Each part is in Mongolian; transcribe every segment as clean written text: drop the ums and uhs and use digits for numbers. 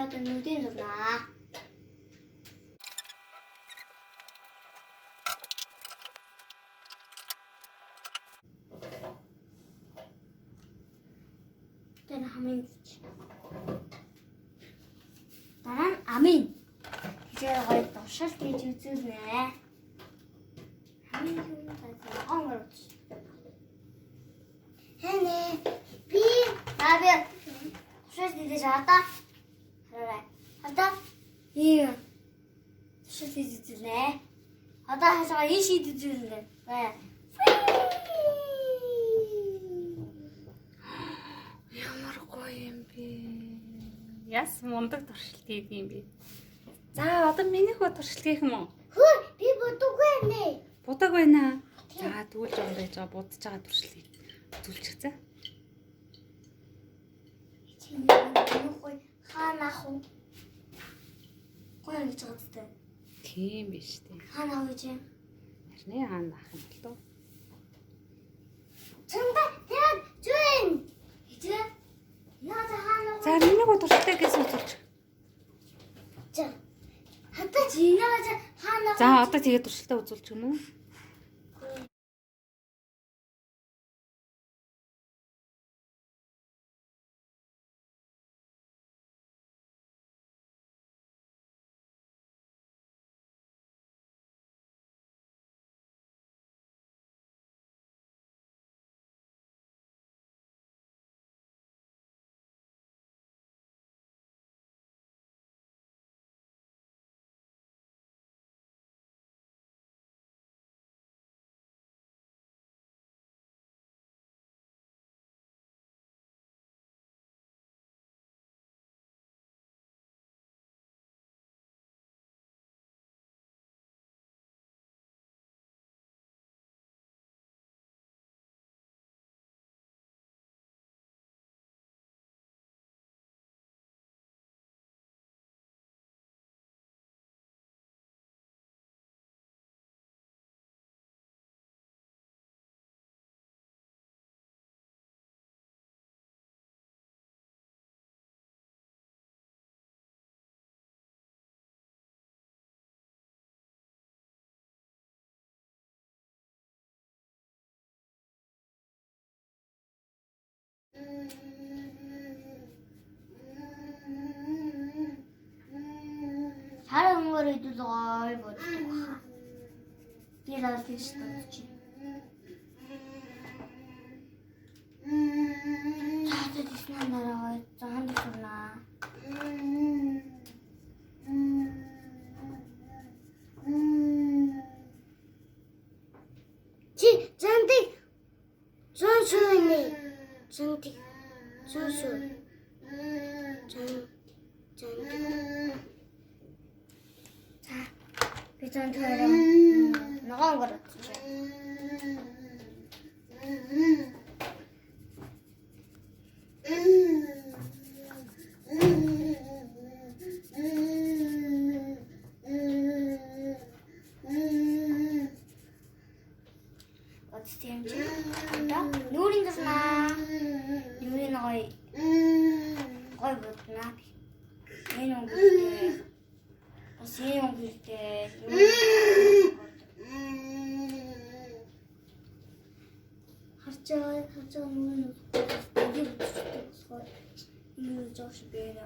одоо нүдийн зурнаа. Тэр хамгийн дараа нь амин. Тэгээ гоё туршилт хийж үзүүлнэ. Хамгийн юм таалаг. Хэнэ би туршилт хийж одоо хараа. Одоо ийм туршилт хийж үзүүлнэ. Одоо хаашаа ийм шийд үзүүлнэ. Ямар гоё юм бэ? Яс мундаг туршилт хийх юм бэ? За одоо миний хөө туршилт хийх юм уу? Хөө би бодоггүй нэ. Будаг байна. За тэгвэл жоо байж байгаа будаж байгаа туршилт зүйлчихсэн. Чиний гоё хаанах уу? Гоё гэж боддог. Тийм биш үү? Хаанах гэж юм? Харин хаана ах юм бол тоо. Чамда яг зүн. Хичээ. Яа хаанах. За миний хөө туршилтаа гэсэн утгач. За. Хата чиний хаанах. За одоо тэгээ туршилтаа үзүүлчих юм уу? Сар өнгөөр идэл гоё боддог. Би л тийш бодчих. Цаатад иснэ нараа зан дурнаа. Чи зантыг зөөсөөнэ. Зантыг зөөсөө. За би зан төрөм. Ногоон гарч. Отстемж. Одоо нүрийн заснаа. Нүрийн гой боднаа. Энэ өнгөтэй. Бас энэ өнгөтэй. Харчаа нүрийн энэ жоош бэрэ.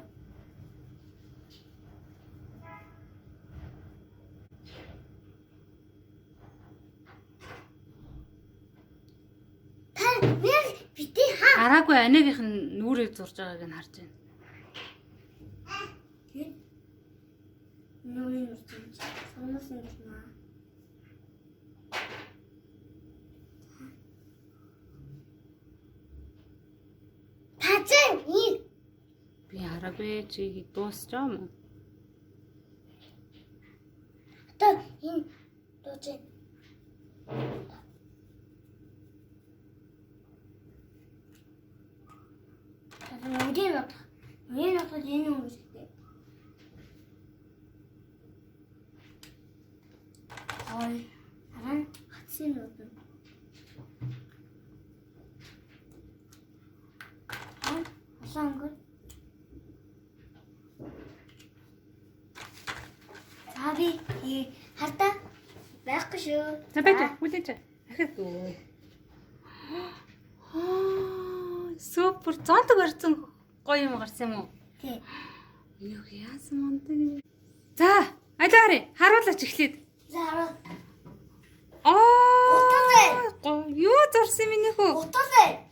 Хараагүй анигийнх нь нүрийг зурж байгааг нь харж байна. Тийм. Нүрийн үржиж санаас нь гэнэ. Тацэн Би хараагүй чигийг дуусч байгаа юм уу? одоо энэ дуучаа. Нүрийн нотод энэ өнгөтэй. Ой, харин хатсын нот. Улаан өнгө. шүү. За байдаг. Хүлээж. Ахид. Супер. Зонтог барьсан гоё юм гарсан юм уу? Тий. Минийх яасан мондөг. За, алаарэ. Харуулаач эхлээд. За хараа. Аа. Утаа. Юу зурсан минийх үү? Утаа.